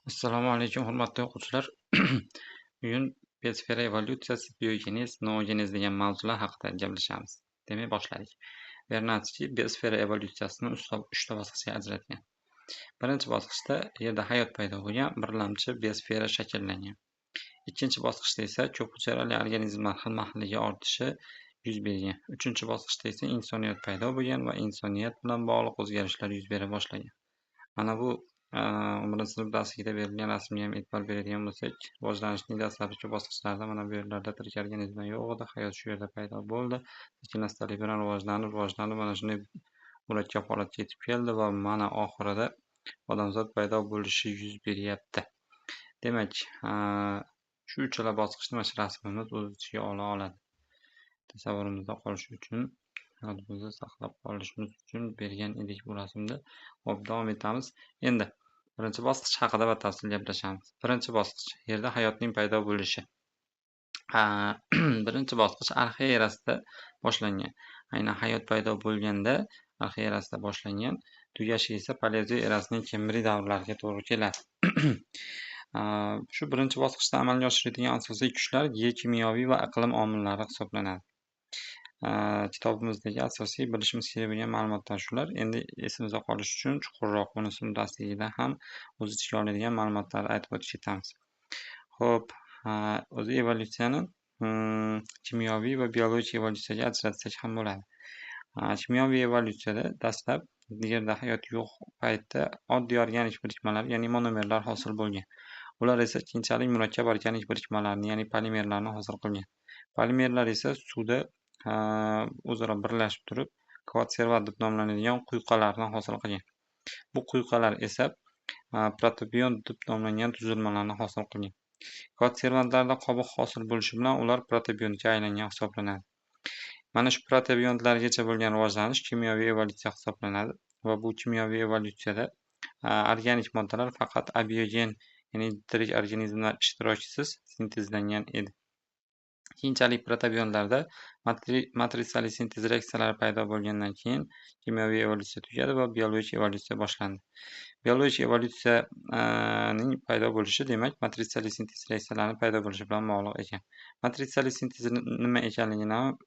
Assalomu alaykum, hurmatli o'quvchilar. Bugun biosfera evolyutsiyasi, biogenez, noogenez degan mavzular haqida gaplashamiz. Demak, boshladik. Bernatski biosfera evolyutsiyasini uchta bosqichga ajratgan. Birinchi bosqichda Yerda hayot paydo bo'lgan, birlamchi biosfera shakllangan. Ikkinchi bosqichda esa ko'p hujayrali organizmlar xilma-xilligi ortishi yuz bergan. Uchinchi bosqichda esa insoniyat paydo bo'lgan va insoniyat bilan bog'liq o'zgarishlar yuz bera boshlagan. Mana bu 11-sinf darsligida berilgan rasmga ham e'tibor beradigan bo'lsak, rivojlanishning dastlabki bosqichlarida mana bu yerlarda tirik organizmlar yo'q edi, hayot shu yerda paydo bo'ldi. Sekin-astalik bilan rivojlanib mana shunday murakkab holatga yetib keldi va mana oxirida odamzod paydo bo'lishi yuz beryapti. Demak, shu uchala bosqichni mana shu rasmimiz o'z ichiga ola oladi. Tasavvurimizda qolishi uchun, yodimizda saqlab qolishimiz uchun bergan edik bu rasmda. Hop, davom etamiz. Endi birinchi bosqich haqida batafsil gaplashamiz. Birinchi bosqich Yerda hayotning paydo bo'lishi. Birinchi bosqich Arxiya erasida boshlangan. Aynan hayot paydo bo'lganda Arxiya erasida boshlangan, tugashi esa Paleozoy erasining Kembriy davrlariga to'g'ri keladi. Shu birinchi bosqichda amalga oshiriladigan asosiy kuchlar geokimyoviy va iqlim omillari hisoblanadi. Kitobimizdagi asosiy bilishimiz kerak bo'lgan ma'lumotlar shular. Endi esimizda qolishi uchun chuqurroq buni sinf darsligida ham o'z ichiga oladigan ma'lumotlarni aytib o'tib ketamiz. Xo'p, o'zi evolyutsiyani kimyoviy va biologik evolyutsiyaga ajratsak ham bo'ladi. Kimyoviy evolyutsiyada dastlab Yerda hayot yo'q paytda oddiy organik birikmalar, ya'ni monomerlar hosil bo'lgan. Ular esa keyinchalik murakkab organik birikmalarni, ya'ni polimerlarni hosil qilgan. Polimerlar esa suvda o'zaro birlashib turib, konservat deb nomlanadigan quyqalarni hosil qilgan. Bu quyqalar esa protobiont deb nomlangan tuzilmalarni hosil qilgan. Konservantlarda qobiq hosil bo'lishi bilan ular protobiontga aylangan hisoblanadi. Mana shu protobiontlargacha bo'lgan rivojlanish kimyoviy evolyutsiya hisoblanadi va bu kimyoviy evolyutsiyada organik moddalar faqat abiogen, ya'ni tirik organizmlar ishtirokisiz sintezlangan edi. Keyinchalik protobiontlarda matritsali sintez reaksiyalari paydo bo'lgandan keyin kimyoviy evolyutsiya tugadi va biologik evolyutsiya boshlandi. Biologik evolyutsiyaning paydo bo'lishi demak matritsali sintez reaksiyalarining paydo bo'lishi bilan bog'liq ekan. Matritsali sintez nima ekanligini ham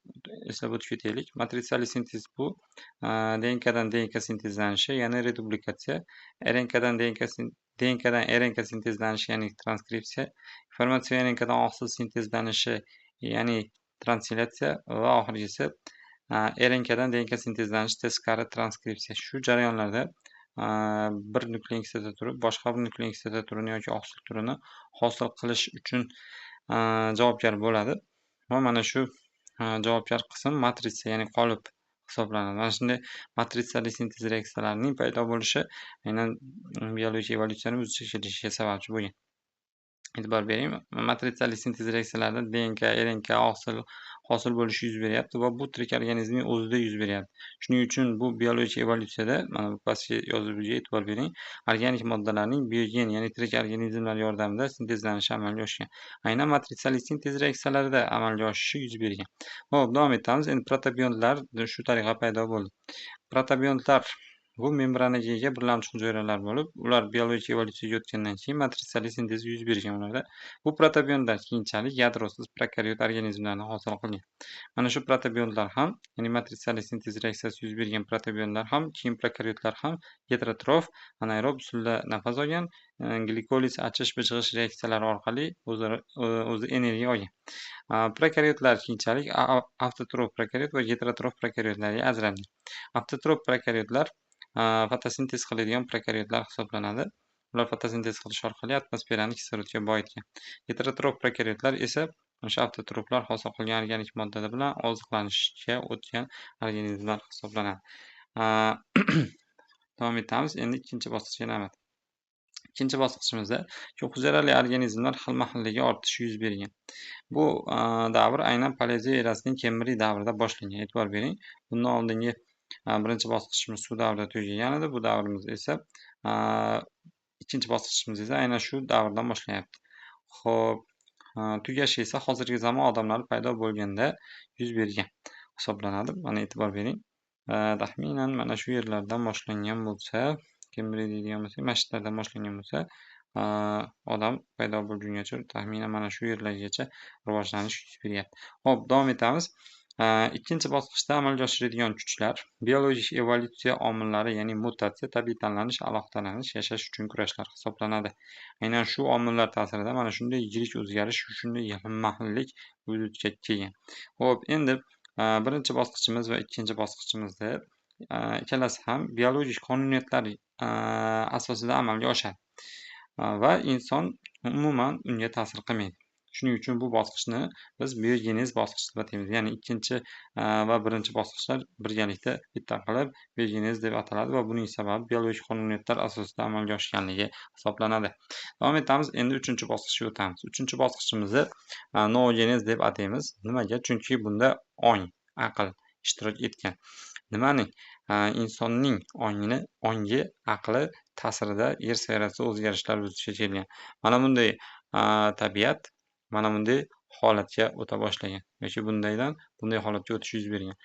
eslab o'tib ketaylik. Matritsali sintez bu DNKdan DNK sintezlanishi, ya'ni reduplikatsiya, RNKdan RNK sintezlanishi, ya'ni transkripsiya, informatsion RNKdan oqsil sintezlanishi, ya'ni translyatsiya va oxirgisi RNKdan DNK sintezlanishi teskari transkripsiya. Shu jarayonlarda bir nuklein kislota turi boshqa bir nuklein kislota turini yoki oqsil turini hosil qilish uchun javobgar bo'ladi va mana shu javobgar qism matritsa, ya'ni qolip hisoblanadi. Mana shunday matritsali sintez reaksiyalarining paydo bo'lishi aynan biologik evolyutsiyaning vujudga kelishiga sababchi bo'lgan. E'tibor bering, matritsali sintez reaksiyalarida DNK, RNK, oqsil hosil bo'lishi yuz beryapti va bu tirik organizmning o'zida yuz beryapti. Shuning uchun bu biologik evolyutsiyada, mana bu pastki yozuvga e'tibor bering, organik moddalarning biogen, ya'ni tirik organizmlar yordamida sintezlanishi amalga oshgan. Aynan matritsali sintez reaksiyalarida amalga oshishi yuz bergan. Xo'p, davom etamiz. Endi protobiontlar shu tariqa paydo bo'ldi. Protobiontlar bu membranaga ega birlamchi hujayralar bo'lib, ular biologik evolyutsiyaga o'tgandan keyin matritsali sintez yuz bergan ularda. Bu protobiontlar keyinchalik yadrosiz prokaryot organizmlarni hosil qilgan. Mana shu protobiontlar ham, ya'ni matritsali sintez reaksiyasi yuz bergan protobiontlar ham, keyin prokaryotlar ham heterotrof, anaerob usulda nafas olgan, glikoliz, achish-bijg'ish reaksiyalari orqali o'zi energiya olgan. Prokaryotlar keyinchalik avtotrof prokaryot va heterotrof prokaryotlarga ajralgan. Avtotrof prokaryotlar fotosintez qiladigan prokaryotlar hisoblanadi. Ular fotosintez qilish orqali atmosferani kislorodga boyitgan. Heterotrof prokaryotlar esa o'sha avtotroflar hosil qilgan organik moddalar bilan oziqlanishga o'tgan organizmlar hisoblanadi. Davom etamiz. Endi ikkinchi bosqichga navbat. Ikkinchi bosqichimizda ko'p hujayrali organizmlar xilma-xilligi ortishi yuz bergan. Bu davr aynan Paleozoy erasining Kembriy davrida boshlangan. E'tibor bering. Bundan oldingi birinchi bosqichimiz shu davrda tugagan edi. Bu davrimiz esa ikkinchi bosqichimiz esa aynan shu davrdan boshlanyapti. Xo'p, tugashi esa hozirgi zamon odamlari paydo bo'lganda yuz bergan hisoblanadi. Mana e'tibor bering. Taxminan mana shu yerlardan boshlangan bo'lsa, Kembriy deydigan bo'lsak, mana shu yerlardan boshlangan bo'lsa, odam paydo bo'lgungacha taxminan mana shu yerlargacha rivojlanish yuz beryapti. Hop, davom etamiz. Ikkinchi bosqichda amalga oshiradigan kuchlar biologik evolyutsiya omillari, ya'ni mutatsiya, tabiiy tanlanish, alohidalanish, yashash uchun kurashlar hisoblanadi. Aynan shu omillar ta'sirida mana shunday yirik o'zgarish, shunday xilma-xillik vujudga kelgan. Hop, endi birinchi bosqichimiz va ikkinchi bosqichimizda ikkalasi ham biologik qonuniyatlar asosida amalga oshadi va inson umuman unga ta'sir qilmaydi. Shuning uchun bu bosqichni biz biogenez bosqichi deb ataymiz. Ya'ni ikkinchi va birinchi bosqichlar birgalikda bitta qilib biogenez deb ataladi va buning sababi biologik qonuniyatlar asosida amalga oshganligi hisoblanadi. Davom etamiz. Endi uchinchi bosqichga o'tamiz. Uchinchi bosqichimizni noogenez deb ataymiz. Nimaga? Chunki bunda ong, aql ishtirok etgan. Nimaning? Insonning ongi, aqli ta'sirida yer sayyorasida o'zgarishlar vujudga kelgan. Mana bunday tabiat mana bunday holatga o'ta boshlagan yoki bunday holatga o'tish yuz bergan.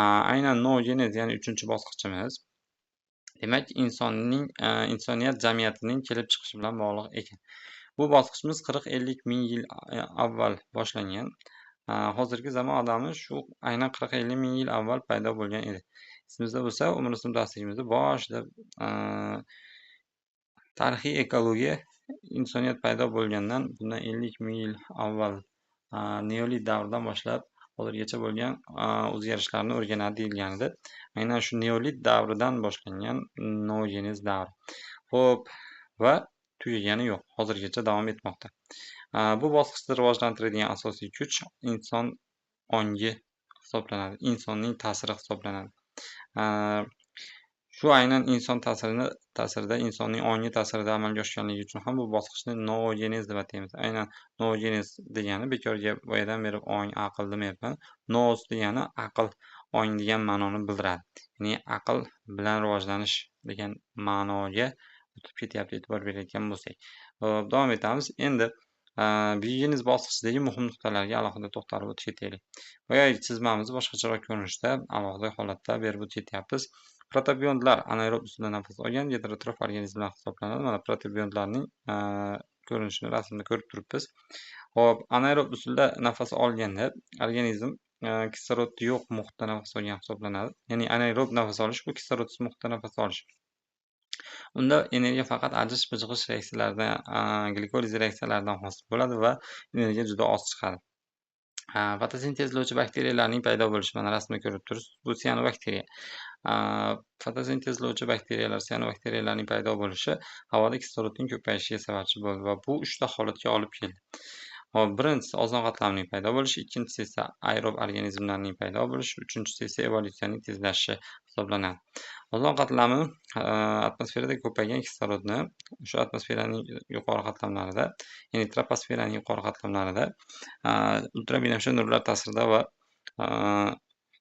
Aynan noogenez, ya'ni uchinchi bosqichimiz demak insoniyat jamiyatining kelib chiqishi bilan bog'liq ekan. Bu bosqichimiz 40-50 ming yil avval boshlangan. Hozirgi zamon odami shu aynan 40-50 ming yil avval paydo bo'lgan edi. Esimizda bo'lsa, umr sinf darsligimizda boshida tarixiy ekologiya insoniyat paydo bo'lgandan bundan 50 ming yil avval neolit davridan boshlab hozirgacha bo'lgan o'zgarishlarni o'rganadi deyilganida, aynan shu neolit davridan boshlangan noogenez davri. Xo'p, va tugagani yo'q, hozirgacha davom etmoqda. Bu bosqichda rivojlantiradigan asosiy kuch inson ongi hisoblanadi, insonning ta'siri hisoblanadi. Shu aynan inson ta'sirida, insonning ongi ta'sirida amalga oshganligi uchun ham bu bosqichni noogenez deb ataymiz. Aynan noogenez degani bekorga boyadan beri ong, aql demayapman. Noos degani aql, ong degan ma'noni bildiradi. Ya'ni aql bilan rivojlanish degan ma'noga o'tib ketyapti, e'tibor berayotgan bo'lsak. Davom etamiz. Endi biogenez bosqichidagi muhim nuqtalarga alohida to'xtalib o'tib ketaylik. Boyagi chizmamizni boshqacharoq ko'rinishda alohida holatda berib o'tib ketyapmiz. Protobiontlar anaerob usulda nafas olgan heterotrof organizmlar hisoblanadi. Mana protobiontlarning ko'rinishini rasmda ko'rib turibmiz. Hop, anaerob usulda nafas olganda organizm kislorodni yo'q muhitda nafas olgan hisoblanadi. Ya'ni anaerob nafas olish bu kislorodsiz muhitda nafas olish. Unda energiya faqat ajish-bijg'ish reaksiyalaridan, glikoliz reaksiyalaridan hosil bo'ladi va energiya juda oz chiqadi. Fotosintezlovchi bakteriyalarning paydo bo'lishi, mana rasmda ko'rib turibsiz, bu sianobakteriya. Fotosintezlovchi bakteriyalar, sianobakteriyalarning paydo bo'lishi havoda kislorodning ko'payishiga sababchi bo'ldi va bu 3 ta holatga olib keldi. Hop, birinchisi ozon qatlamining paydo bo'lishi, ikkinchisi esa aerob organizmlarning paydo bo'lishi, uchinchisi esa evolyutsiyaning tezlashishi hisoblanadi. Ozon qatlami atmosferada ko'paygan kislorodni o'sha atmosferaning yuqori qatlamlarida, ya'ni troposferaning yuqori qatlamlarida ultrabinafsha nurlar ta'sirida va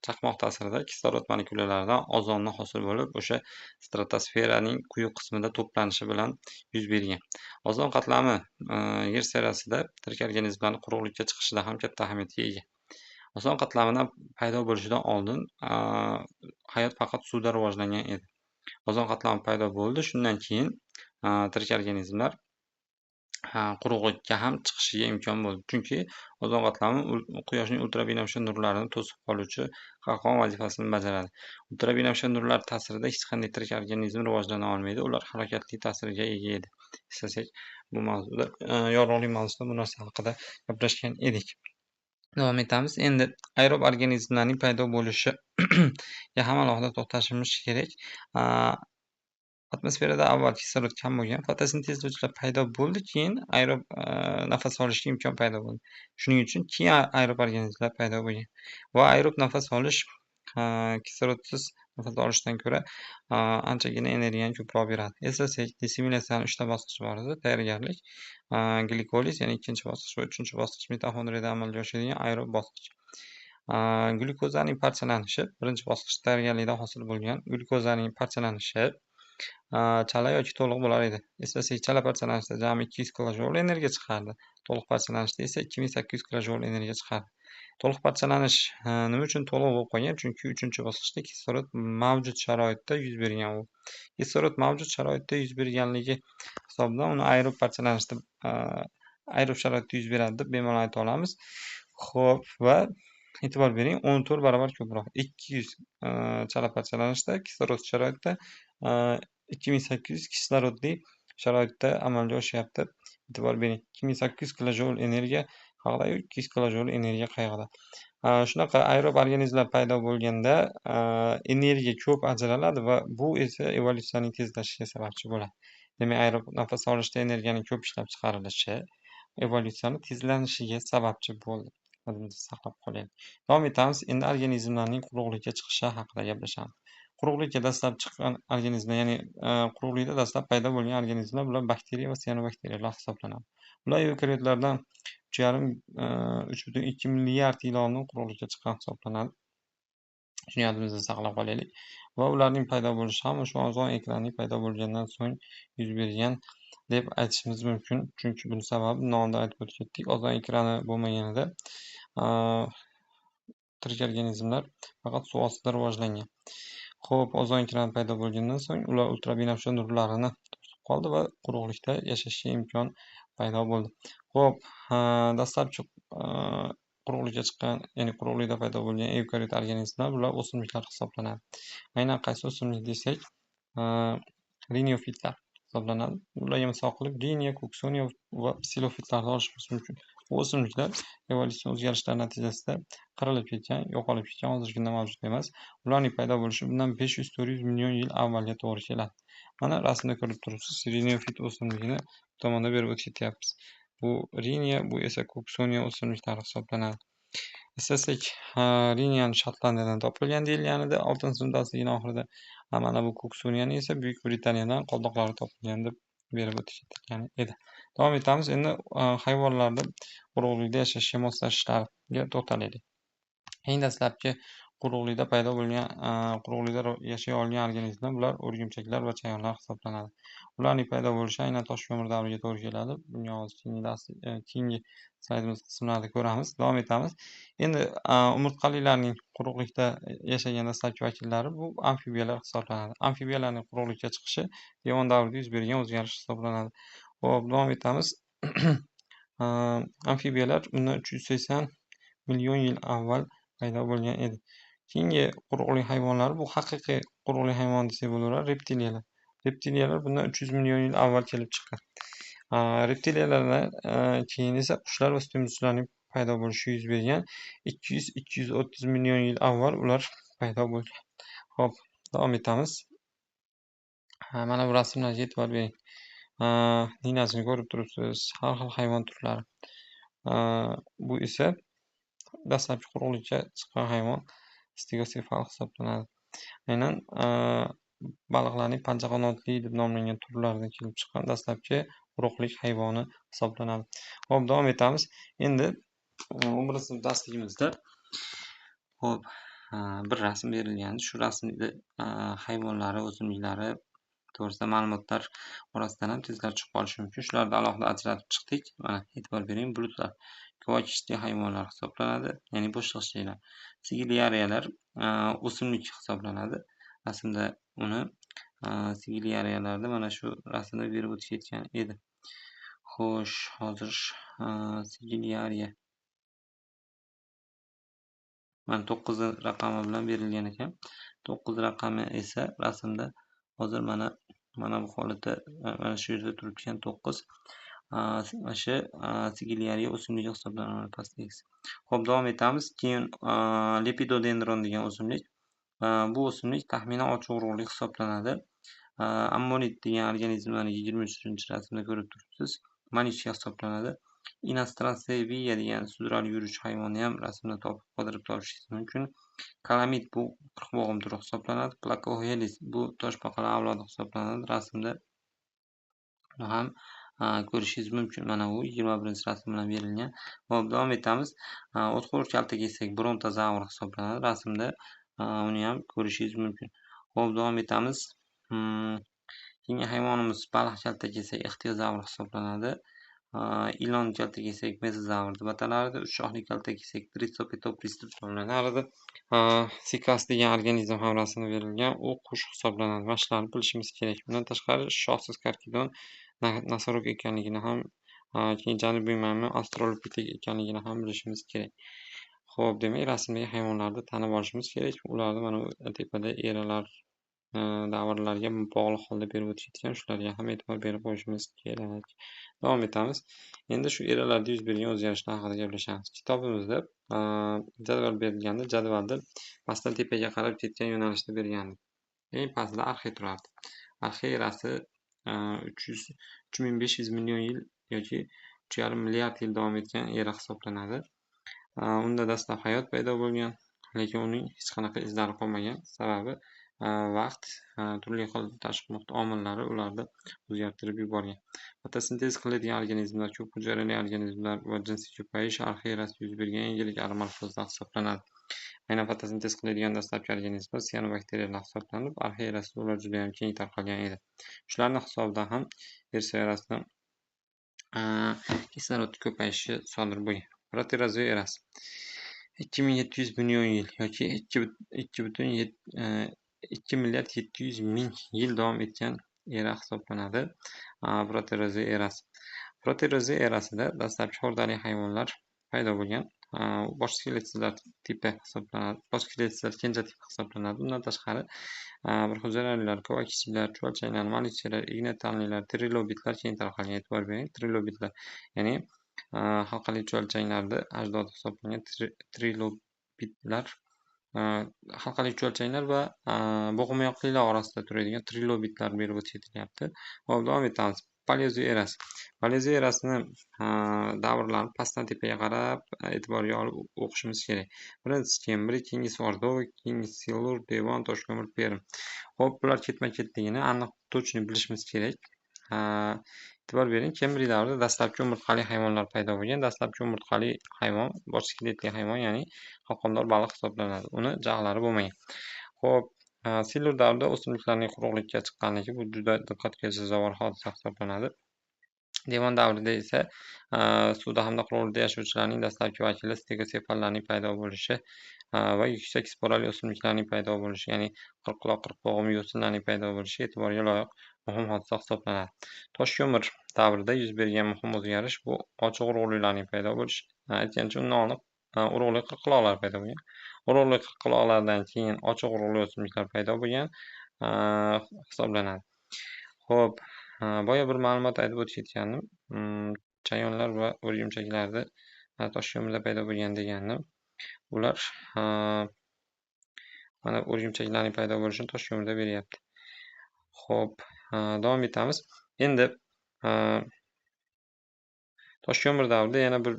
chaqmoq ta'sirida kislorod molekulalaridan ozonni hosil bo'lib, o'sha stratosferaning quyi qismida to'planishi bilan yuz bergan. Ozon qatlami yer sayyorasida tirik organizmlarning quruqlikka chiqishida ham katta ahamiyatga ega. Ozon qatlamidan paydo bo'lishidan oldin hayot faqat suvda rivojlangan edi. Ozon qatlami paydo bo'ldi, shundan keyin tirik organizmlar quruqlikka ham chiqishiga imkon bo'ldi. Chunki ozon qatlami quyoshning ultrabinafsha nurlarini to'sib qoluvchi qalqon vazifasini bajaradi. Ultrabinafsha nurlar ta'sirida hech qanday tirik organizm rivojlana olmaydi. Ular halokatli ta'sirga ega edi. Eslasak, bu mavzuda yorug'lik mavzusida bu narsa haqida gaplashgan edik. Davom etamiz. Endi aerob organizmlarning paydo bo'lishiga ham alohida to'xtalishimiz kerak. Atmosferada avval kislorod kam bo'lgan, fotosintezlovchilar paydo bo'ldi, keyin aerob nafas olishga imkon paydo bo'ldi. Shuning uchun keyin aerob organizmlar paydo bo'lgan. Va aerob nafas olish kislorodsiz nafas olishdan ko'ra anchagina energiyani ko'proq beradi. Eslasak, dissimilyatsiyaning 3 ta bosqichi bor edi. Tayyorgarlik, glikoliz, ya'ni ikkinchi bosqich va uchinchi bosqich mitoxondriyada amalga oshadigan aerob bosqich. Glyukozaning parchalanishi birinchi bosqich tayyorgarlikda hosil bo'lgan. Glyukozaning parchalanishi chala yoki to'liq bo'lar edi. Eslasak, chala parchalanishda jami 200 kilojul energiya chiqardi. To'liq parchalanishda esa 2800 kilojul energiya chiqardi. To'liq parchalanish nima uchun to'liq bo'lib qolgan? Chunki 3-bosqichda kislorod mavjud sharoitda yuz bergan u. Kislorod mavjud sharoitda yuz berganligi hisobidan uni aerob parchalanishda aerob sharoitda yuz beradi deb bemalol ayta olamiz. Xo'p, va e'tibor bering, 14 barobar ko'proq. 200 chala parchalanishda kislorod sharoitda 2800 kislorodli sharoitda amalga oshyapti. E'tibor bering, 2800 kilojoule energiya haqida, 200 kilojoule energiya qayerda? Shunaqa aerob organizmlar paydo bo'lganda energiya ko'p ajraladi va bu esa evolyutsiyaning tezlashishiga sababchi bo'ladi. Demak, aerob nafas olishda energiyaning ko'p ishlab chiqarilishi evolyutsiyani tezlanishiga sababchi bo'ldi. O'zimizni saqlab qolaylik. Davom etamiz. Endi organizmlarning quruqlikka chiqishi haqida gaplashamiz. Quruqlikka dastlab chiqqan organizmlar, ya'ni quruqlikda dastlab paydo bo'lgan organizmlar bular bakteriya va siyanobakteriyalar hisoblanadi. Ular eukaryotlardan 3,2 milliard yil oldin quruqlikka chiqqan hisoblanadi. Shuni yodimizda saqlab qolaylik. Va ularning paydo bo'lishi ham shu ozg'in ekranning paydo bo'lgandan so'ng yuz bergan deb aytishimiz mumkin. Chunki buning sababi nomda aytib o'tdik. Ozg'in ekrani bo'lmaganida tirik organizmlar faqat suv ostida rivojlangan. Xo'p, ozg'in ekran paydo bo'lgandan so'ng ular ultrabinafsha nurlarini to'sib qoldi va quruqlikda yashashga imkon paydo bo'ldi. Xo'p, dastlabki quruqlikka chiqqan, ya'ni quruqlikda paydo bo'lgan eukaryot organizmlar bular o'simliklar hisoblanadi. Aynan qaysi o'simlik desak, riniofitlar hisoblanadi. Ularga misol qilib riniya, koksoniya va psilofitlarni olishimiz mumkin. Bu o'simliklar evolyusion o'zgarishlar natijasida qirilib ketgan, yo'qolib ketgan, hozirgi kunda mavjud emas. Ularning paydo bo'lishi bundan 500-400 million yil avvalga to'g'ri keladi. Mana rasmda ko'rib turibsiz, riniofit o'simligini bu tomonda berib o'tib ketyapmiz. Bu riniya, bu esa koksoniya o'simliklari hisoblanadi. Eslasak, riniyani Shotlandiyadan topilgan deyilganida 6-sinf darsligini oxirida. Mana bu koksoniyani esa Buyuk Britaniyadan qoldiqlari topilgan deb berib o'tgan edi. Davom etamiz. Endi hayvonlarda quruqlikda yashashga moslashishlariga to'xtalaylik. Eng dastlabki quruqlikda paydo bo'lgan, quruqlikda yashay olgan organizmlar bular o'rgimchaklar va chayonlar hisoblanadi. Ularning paydo bo'lishi aynan tosh ko'mir davriga to'g'ri keladi. Buni hozir keyingi slaydimiz qismlarida ko'ramiz. Davom etamiz. Endi umurtqalilarning quruqlikda yashagan dastlabki vakillari bu amfibiyalar hisoblanadi. Amfibiyalarning quruqlikka chiqishi devon davrida yuz bergan o'zgarish hisoblanadi. Xo'p, davom etamiz. Amfibiyalar bundan 380 million yil avval paydo bo'lgan edi. Keyingi quruqlik hayvonlari bu haqiqiy quruqlik hayvon desak bo'laveradi, reptiliyalar. Reptiliyalar bundan 300 million yil avval kelib chiqqan. Reptiliyalardan keyin esa qushlar va sutemizlarning paydo bo'lishi yuz bergan. 200-230 million yil avval ular paydo bo'lgan. Xo'p, davom etamiz. Mana bu rasmlarga e'tibor bering. Ninasini ko'rib turibsiz, har xil hayvon turlari. Bu esa dastlabki quruqlikka chiqqan hayvon stegosefal hisoblanadi. Aynan baliqlarning panjaqanotli deb nomlangan turlaridan kelib chiqqan dastlabki quruqlik hayvoni hisoblanadi. Xo'p, davom etamiz. Endi 11-sinf darsligimizda bir rasm berilgandi. Shu rasmda hayvonlari, o'simliklari to'g'risida ma'lumotlar orasidan ham tezlar chiqib qolishi mumkin. Shularni alohida ajratib chiqdik. Mana e'tibor bering, bulutlar ko'chishli hayvonlar hisoblanadi, ya'ni bo'shliqchilar. Sigiliariyalar o'simlik hisoblanadi. Rasmda uni sigiliariyalarni mana shu rasmda berib o'tib ketgan edi. Xo'sh, hozir sigiliariya mana 9 raqami bilan berilgan ekan. 9 raqami esa rasmda hozir mana bu holatda mana shu yerda turibgan 9 o'sha sigiliariya o'simligi hisoblanadi pastdagisi. Xo'p, davom etamiz. Keyin lepidodendron degan o'simlik. Bu o'simlik taxminan ochiq urug'lik hisoblanadi. Ammonit degan organizmlarni 23-rasmda ko'rib turibsiz. Manichka hisoblanadi. Inastraseviya degan sudralib yuruvchi hayvonni ham rasmda topib qidirib topishingiz mumkin. Kalamit bu qirqbog'im turi hisoblanadi. Placohelys bu toshbaqalar avlodi hisoblanadi. Rasmda ham ko'rishingiz mumkin. Mana u 21-rasm bilan berilgan. Xo'p, davom etamiz. O'txo'r kalta kesak brontozavr hisoblanadi. Rasmda uni ham ko'rishingiz mumkin. Xo'p, davom etamiz. Keyingi hayvonimiz baliq kalta kesak ixtiozavr hisoblanadi. ilon kalta kesak mezozavr deb atalardi. 3 shoxli kalta kesak Triceratops deb nomlanardi. Sikas degan organizm ham rasmda berilgan. U qush hisoblanadi. Mana shularni bilishimiz kerak. Bundan tashqari shoxsiz karkidon nosoroq ekanligini ham, keyin janubiy maymun australopitek ekanligini ham bilishimiz kerak. Xo'p, demak rasmdagi hayvonlarni tanib olishimiz kerak. Ularni mana tepada eralar davrlarga bog'liq holda berib o'tishgan, shularga ham e'tibor berib qo'yishimiz kerak. Davom etamiz. Endi shu eralarda yuz bergan o'zgarishlar haqida gaplashamiz. Kitobimizda jadval berilganda, jadvalda pastdan tepaga qarab ketgan yo'nalishda bergandi. Eng pastda arxiy turardi. Arxiy erasi 3500 million yil yoki 3,5 milliard yil davom etgan era hisoblanadi. Unda dastlab hayot paydo bo'lgan, lekin uning hech qanaqa izlari qolmagan. Sababi vaqt, turli xil tashqi muhit omillari ularni o'zgartirib yuborgan. Fotosintez qiladigan organizmlar, ko'p hujayrali organizmlar va jinsiy ko'payish arxiy erasida yuz bergan eng yirik metamorfozlar hisoblanadi. Aynan fotosintez qiladigan dastlabki organizmlar siyanobakteriyalar hisoblanib, arxiy erasida ular juda ham keng tarqalgan edi. Shularning hisobidan ham yer sayyorasida kislorodning ko'payishi sodir bo'lgan. Proterozoy erasi 2700 million yil yoki 2 milliard 700 ming yil davom etgan era hisoblanadi. Proterozoy erasi. Proterozoy erasida dastlabki xordali hayvonlar paydo bo'lgan. Bosh skeletsizlar tipi hisoblanadi. Bosh skeletsizlar kenja tipi hisoblanadi. Bundan tashqari bir hujayralilar, kovakichiklar, chuvalchanglar, molichchalar, igna tanlilar, trilobitlar keng tarqalgan. E'tibor bering, trilobitlar, ya'ni halqali chuvalchanglarni ajdodi hisoblangan trilobitlar, halqali chuvalchanglar va bo'g'imoyoqlilar orasida turadigan trilobitlar berib o'tilyapti. Hop, davom etamiz. Paleozoy erasi. Paleozoy erasini davrlarni pastdan tepaga qarab e'tiborga olib o'qishimiz kerak. Birinchisi Kembriy, keyingisi Ordova, keyingisi Silur, Devon, Toshko'mir, Perm. Hop, bular ketma-ketligini aniq точно bilishimiz kerak. E'tibor bering, Kembriy davrida dastlabki umurtqali hayvonlar paydo bo'lgan. Dastlabki umurtqali hayvon bosh skeletli hayvon, ya'ni qalqondor baliq hisoblanadi. Uni jag'lari bo'lmagan. Xo'p, Silur davrida o'simliklarning quruqlikka chiqqanligi bu juda diqqatga sazovor hodisa hisoblanadi. Devon davrida esa suvda hamda quruqlikda yashovchilarning dastlabki vakili stegosefallarning paydo bo'lishi va yuksak sporali o'simliklarning paydo bo'lishi, ya'ni qirqquloq, qirqbog'im, yo'sinlarning paydo bo'lishi e'tiborga loyiq muhim hodisa hisoblanadi. Toshko'mir davrida yuz bergan muhim o'zgarish bu ochiq urug'lilarning paydo bo'lishi. Aytgancha undan oldin urug'li qirqquloqlar paydo bo'lgan. Urug'li qirqquloqlardan keyin ochiq urug'li o'simliklar paydo bo'lgan hisoblanadi. Xo'p, boya bir ma'lumot aytib o'tib ketgandim. Chayonlar va o'rgimchaklarda Toshko'mirda paydo bo'lgan degandim. Ular mana o'rgimchaklarning paydo bo'lishini Toshko'mirda beryapti. Xo'p, davom etamiz. Endi Toshko'mir davrida yana bir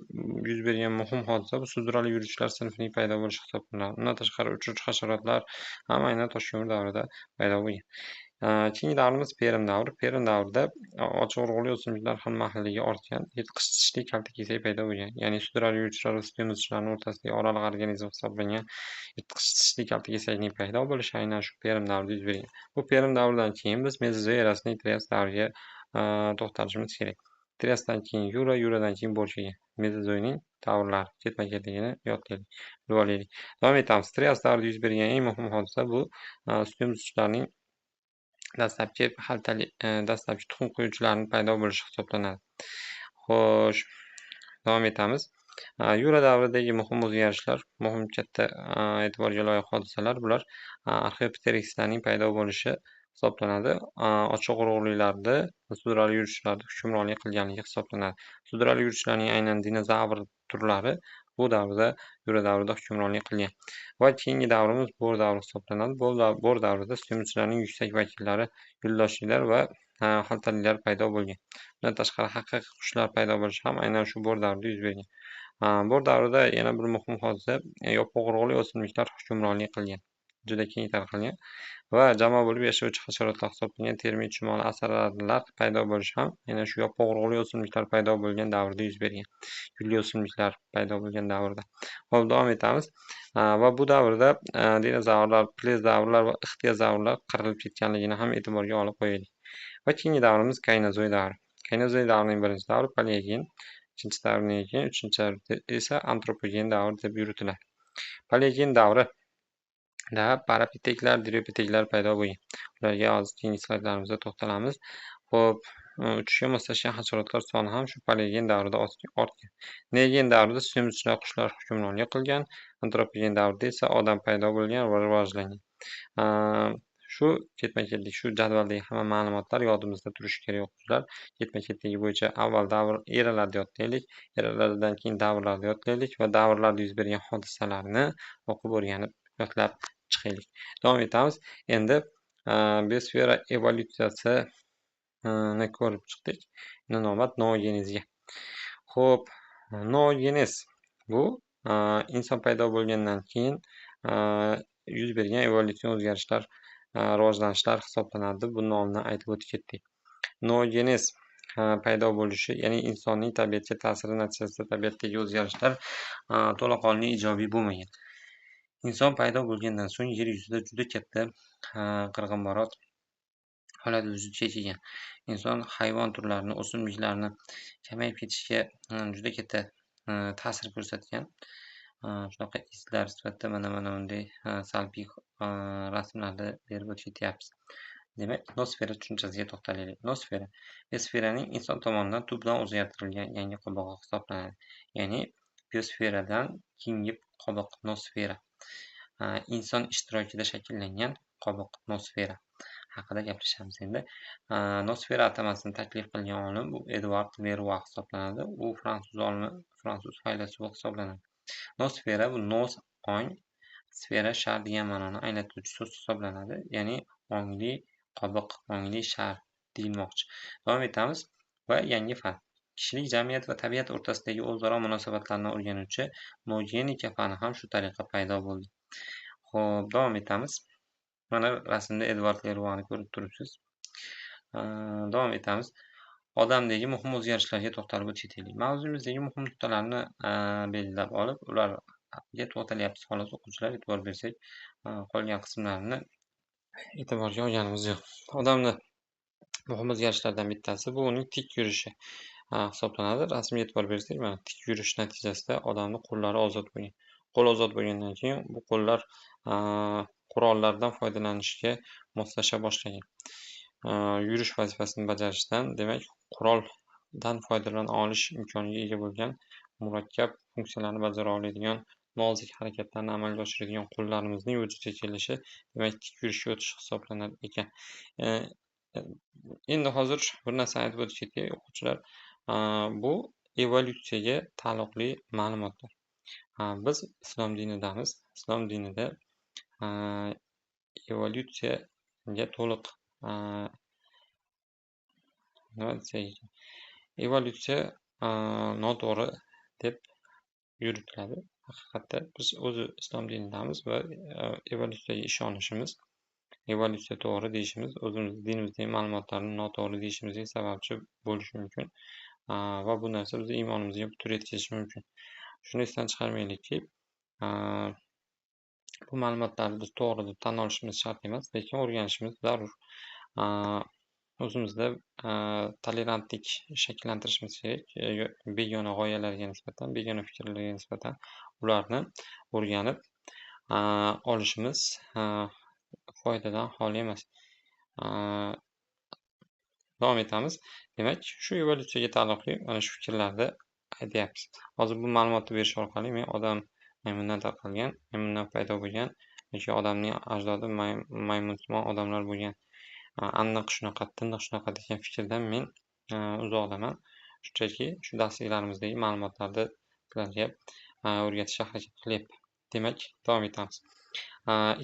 yuz bergan muhim hodisa bu sudrali yuruvchilar sinfining paydo bo'lishi hisoblanadi. Undan tashqari uchuvchi hasharotlar ham aynan Toshko'mir davrida paydo bo'lgan. Keyingi davrimiz Perm davri. Perm davrida ochiq urug'li o'simliklar xilma-xilligi ortgan, yirtqich tishli kalta kesak paydo bo'lgan. Ya'ni sudrali yuruvchilar va spermizchilarning o'rtasidagi oraliq organizm hisoblangan yirtqich tishli kalta kesakning paydo bo'lishi aynan shu Perm davrida yuz bergan. Bu Perm davridan keyin biz Mezozoy erasining Trias davriga to'xtalishimiz kerak. Triasdan keyin Yura, Yuradan keyin Bolshaga. Mezozoyning davrlari ketma-ketligini yodlaylik, bilib olaylik. Davom etamiz. Trias davrida yuz bergan eng muhim hodisa bu spermizchilarning dastlabki tuxum qo'yuvchilarning paydo bo'lishi hisoblanadi. Xo'sh, davom etamiz. Yura davridagi muhim o'zgarishlar, muhim katta e'tiborga loyiq hodisalar bular arxeopteryxlarning paydo bo'lishi hisoblanadi. Ochiq urug'lilarda sudrali yuruvchilarda hukmronlik qilganligi hisoblanadi. Sudrali yuruvchilarning aynan dinozavr turlari bu davrda, Yura davrida hukmronlik qilgan. Va keyingi davrimiz Bo'r davri hisoblanadi. Bo'r davrida suyumchilarning yuksak vakillari, yo'ldoshliklar va xaltalilar paydo bo'lgan. Bundan tashqari haqiqiy qushlar paydo bo'lishi ham aynan shu Bo'r davrida yuz bergan. Bo'r davrida yana bir muhim hodisa yopiq urug'li o'simliklar hukmronlik qilgan. Juda keng tarqalgan va jamoa bo'lib yashovchi hasharotlar hisoblangan termit chumoli asarlar paydo bo'lishi ham aynan shu yopiq urug'li o'simliklar paydo bo'lgan davrda yuz bergan. Gulli o'simliklar paydo bo'lgan davrda. Hop, davom etamiz. Va bu davrda dinozavrlar, plezozavrlar va ixtiozavrlar qirilib ketganligini ham e'tiborga olib qo'yaylik. Va keyingi davrimiz Kaynozoy davri. Kaynozoik davrining birinchi davri paleogen, ikkinchi davri neogen, uchinchi davri esa antropogen davr deb yuritiladi. Paleogen davrida parapiteklar, driopiteklar paydo bo'lgan. Ularga hozir keyingi slaydlarimizda to'xtalamiz. Xo'p, uchishga moslashgan hasharotlar soni ham shu paleogen davrida ortgan. Neogen davrida semizchilar, qushlar hukmronlik qilgan. Antropogen davrida esa odam paydo bo'lgan va rivojlangan. Shu ketma-ketlik, shu jadvaldagi hamma ma'lumotlar yodimizda turishi kerak o'quvchilar. Ketma-ketligi bo'yicha avval davr eralarni yodlaylik, eralardan keyin davrlarni yodlaylik va davrlarda yuz bergan hodisalarni o'qib o'rganib yodlab chiqaylik. Davom etamiz. Endi biosfera evolyutsiyasini ko'rib chiqdik. Endi navbat noogenezga. Xo'p, noogenez bu inson paydo bo'lgandan keyin yuz bergan evolyutsion o'zgarishlar, rivojlanishlar hisoblanadi. Bu nomni aytib o'tib ketdik. Noogenez paydo bo'lishi, ya'ni insonning tabiatga ta'siri natijasida tabiatdagi o'zgarishlar to'laqonli ijobiy bo'lmagan. Inson paydo bo'lgandan so'ng yer yuzida juda katta qirg'inbarot holat vujudga kelgan. Inson hayvon turlarini, o'simliklarni kamayib ketishiga juda katta ta'sir ko'rsatgan. Shunaqa izlar sifatida mana bunday salbiy rasmlarni berib o'tib ketyapmiz. Demak, nosfera tushunchasiga to'xtalaylik. Nosfera biosferaning inson tomonidan tubdan o'zgartirilgan yangi qobig'i hisoblanadi. Ya'ni biosferadan keyingi qobiq nosfera. Inson ishtirokida shakllangan qobiq nosfera haqida gaplashamiz endi. Nosfera atamasini taklif qilgan olim bu Edvard Leroy hisoblanadi. U fransuz faylasufi hisoblanadi. Nosfera bu nos ong, sfera shar degan ma'noni anglatuvchi so'z hisoblanadi. Ya'ni ongli qobiq, ongli shar deyilmoqchi. Davom etamiz va yangi fan. Kishilik jamiyat va tabiat o'rtasidagi o'zaro munosabatlarni o'rganuvchi noogenika fani ham shu tariqa paydo bo'ldi. Xo'p, davom etamiz. Mana rasmda Edvard Leroyni ko'rib turibsiz. Davom etamiz. Odamdagi muhim o'zgarishlarga to'xtalib o'taylik. Mavzumizdagi muhim nuqtalarni belgilab olib, ularga to'xtalyapmiz. Xolos o'quvchilar e'tibor bersak, qolgan qismlarni e'tiborga olganimiz yo'q. Odamda muhim o'zgarishlardan bittasi bu uning tik yurishi hisoblanadi. Rasmga e'tibor bersak, mana tik yurish natijasida odamning qo'llari ozod bo'lgan. Qo'l ozod bo'lgandan keyin bu qo'llar qurollardan foydalanishga moslasha boshlagan. Yurish vazifasini bajarishdan, demak, quroldan foydalana olish imkoniga ega bo'lgan, murakkab funksiyalarni bajara oladigan, nozik harakatlarni amalga oshiradigan qo'llarimizning vujudga kelishi, demak, tik yurishga o'tish hisoblanar ekan. Endi hozir bir narsani aytib o'tib ketay o'quvchilar. Bu evolyutsiyaga taalluqli ma'lumotlar. Biz islom dinidamiz. Islom dinida evolyutsiyaga to'liq nima desak, evolyutsiya noto'g'ri deb yuritiladi. Haqiqatda biz o'zi islom dinidamiz va evolyutsiyaga ishonishimiz, evolyutsiya to'g'ri deyishimiz, o'zimiz dinimizdagi ma'lumotlarni noto'g'ri deyishimizga sababchi bo'lishi mumkin va bu narsa bizning iymonimizga putur yetkazishi mumkin. Shuni esdan chiqarmaylikki, bu ma'lumotlarni biz to'g'ri deb tan olishimiz shart emas, lekin o'rganishimiz zarur. O'zimizda tolerantlik shakllantirishimiz kerak. Begona g'oyalarga nisbatan, begona fikrlarga nisbatan ularni o'rganib olishimiz foydadan xoli emas. Davom etamiz. Demak, shu evolyutsiyaga taalluqli mana shu fikrlarni aytyapmiz. Hozir bu ma'lumotni berish orqali men odam maymundan tarqalgan, maymundan paydo bo'lgan yoki odamning ajdodi maymunsimon odamlar bo'lgan, aniq shunaqa, tiniq shunaqa degan fikrdan men uzoqdaman. Shunchaki shu darsliklarimizdagi ma'lumotlarni sizlarga o'rgatishga harakat qilyapman. Demak, davom etamiz.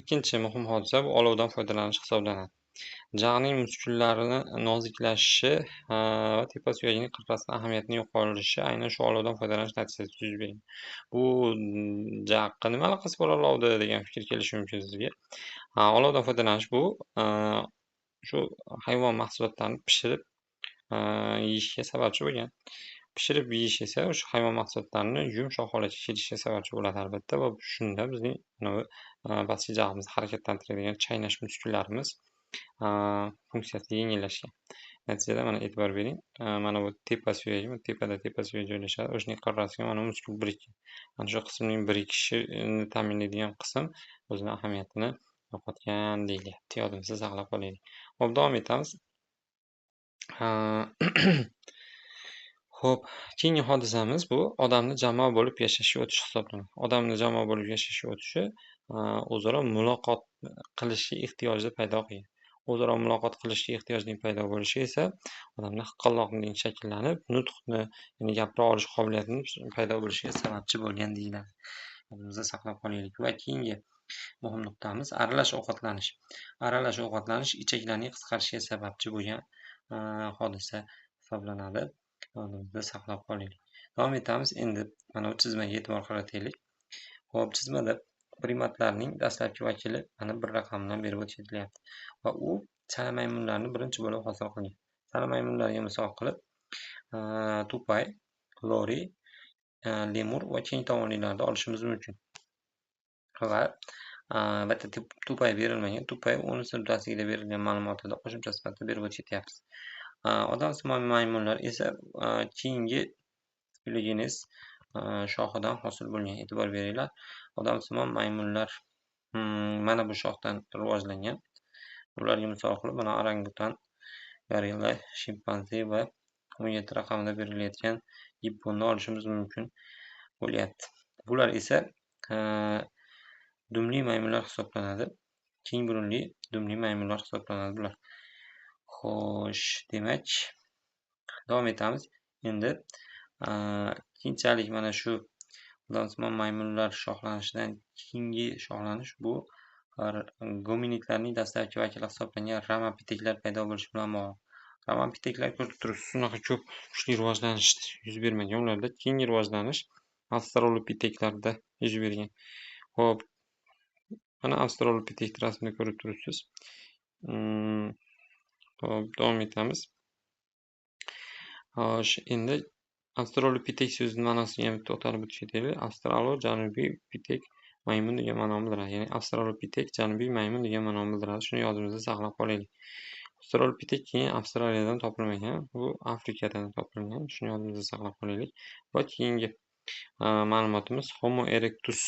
Ikkinchi muhim hodisa bu olovdan foydalanish hisoblanadi. Jag'ning muskullarini noziklashishi va tepa suyagining qirrasidan ahamiyatini yo'qolishi aynan shu olovdan foydalanish natijasida yuz bergan. Bu jag'ga nima aloqasi bor olovda degan fikr kelishi mumkin sizga. Olovdan foydalanish bu shu hayvon mahsulotlarini pishirib yeyishga sababchi bo'lgan. Pishirib yeyish esa o'sha hayvon mahsulotlarini yumshoq holatga kelishiga sababchi bo'ladi albatta va shunda bizning pastki jag'imizni harakatlantiradigan chaynash muskullarimiz funksiyasi yengillashgan. Natijada mana e'tibor bering. Mana bu tepa suyagi, tepa suyagi joylashadi. O'shaning qirrasiga mana muskul birikkan. Ana shu qismning birikishini ta'minlaydigan qism o'zini ahamiyatini yo'qotgan deyilyapti. Yodimizda saqlab qolaylik. Hop, davom etamiz. Xo'p, keyingi hodisamiz bu odamni jamoa bo'lib yashashga o'tish hisoblanadi. Odamni jamoa bo'lib yashashga o'tishi o'zaro muloqot qilishga ehtiyojni paydo qilgan. O'zaro muloqot qilishga ehtiyojning paydo bo'lishi esa odamda hiqqaloqning shakllanib, nutqni, ya'ni gapira olish qobiliyatining paydo bo'lishiga sababchi bo'lgan deyiladi. Yodimizda saqlab qolaylik. Va keyingi muhim nuqtamiz aralash ovqatlanish. Aralash ovqatlanish ichaklarning qisqarishiga sababchi bo'lgan hodisa hisoblanadi. Yodimizda saqlab qolaylik. Davom etamiz. Endi mana bu chizmaga e'tibor qarataylik. Xo'p, chizmada primatlarning dastlabki vakili mana bir raqam bilan berib o'tilyapti. Va u chala maymunlarni birinchi bo'lib hosil qilgan. Chala maymunlarga misol qilib, tupay, lori, lemur va keng tovonlilarni olishimiz mumkin. Va albatta tupay berilmagan. Tupay 10 darsligida berilgan ma'lumotida qo'shimcha sifatida berib o'tyapmiz. Odamsimon maymunlar esa keyingi filogenes shoxidan hosil bo'lgan. E'tibor beringlar. Odamsimon maymunlar mana bu shoxdan rivojlangan. Ularga misol qilib mana orangutan, gorilla, shimpanze va 17 raqamida berilayotgan gipponni olishimiz mumkin bo'lyapti. Bular esa dumli maymunlar hisoblanadi. Keng burunli dumli maymunlar hisoblanadi bular. Xo'sh, demak, davom etamiz. Endi keyinchalik mana shu odamsimon maymunlar shoxlanishidan keyingi shoxlanish bu gominidlarning dastlabki vakili hisoblangan ramapiteklar paydo bo'lishi bilan bog'liq. Ramapiteklar ko'rib turibsiz, unaqa ko'p kuchli rivojlanish yuz bermagan. Ularda keyingi rivojlanish avstralopiteklarda yuz bergan. Xo'p, mana avstralopitek rasmini ko'rib turibsiz. Xo'p, davom etamiz. Xo'sh, endi avstralopitek so'zining ma'nosini ham to'xtalib o'tish kerak. Avstralo janubiy pitek maymun degan ma'noni bildiradi. Ya'ni avstralopitek janubiy maymun degan ma'noni bildiradi. Shuni yodimizda saqlab qolaylik. Avstralopitek keyin Avstraliyadan topilmagan, bu Afrikadan topilgan. Shuni yodimizda saqlab qolaylik. Va keyingi ma'lumotimiz Homo erectus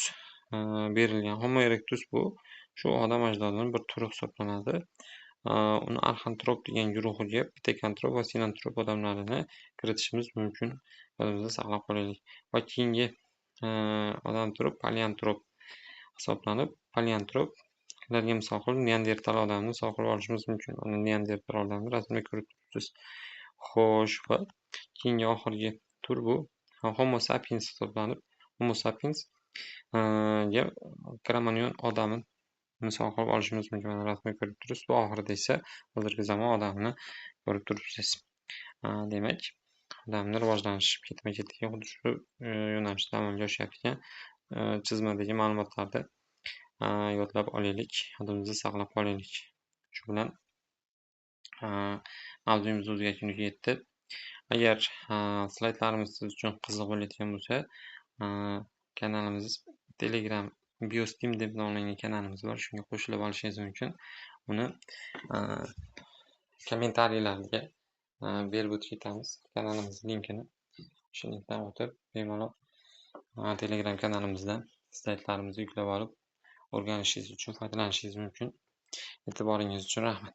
berilgan. Homo erectus bu shu odam ajdodining bir turi hisoblanadi. Uni arxantrop degan guruhiga pitekantrop va sinantrop odamlarini kiritishimiz mumkin. Yodimizda saqlab qolaylik. Va keyingi odam turi paleantrop hisoblanib, paleantroplarga misol qilib neandertal odamni misol qilib olishimiz mumkin. Uni neandertal odamni rasmida ko'rib turibsiz. Xo'sh, va keyingi oxirgi tur bu Homo sapiens hisoblanib, Homo sapiens ga Kromanyon odamni misol qilib olishimiz mumkin. Mana rasmda ko'rib turibsiz. Bu oxirida esa hozirgi zamon odamini ko'rib turibsiz. Demak, odamni rivojlanishi ketma-ketga xuddi shu yo'nalishda amalga oshayotgan chizmadagi ma'lumotlarni yodlab olaylik, yodimizda saqlab qolaylik. Shu bilan mavzuyimiz o'z yakuniga yetdi. Agar slaydlarimiz siz uchun qiziq bo'layotgan bo'lsa, kanalimiz Telegram Biostim deb nomlangan kanalimiz bor. Shunga qo'shilib olishingiz mumkin. Uni kommentariylarga berib o'tib ketamiz. Kanalimiz linkini shu linkdan o'tib bemalol Telegram kanalimizdan slaydlarimizni yuklab olib o'rganishingiz uchun foydalanishingiz mumkin. E'tiboringiz uchun rahmat.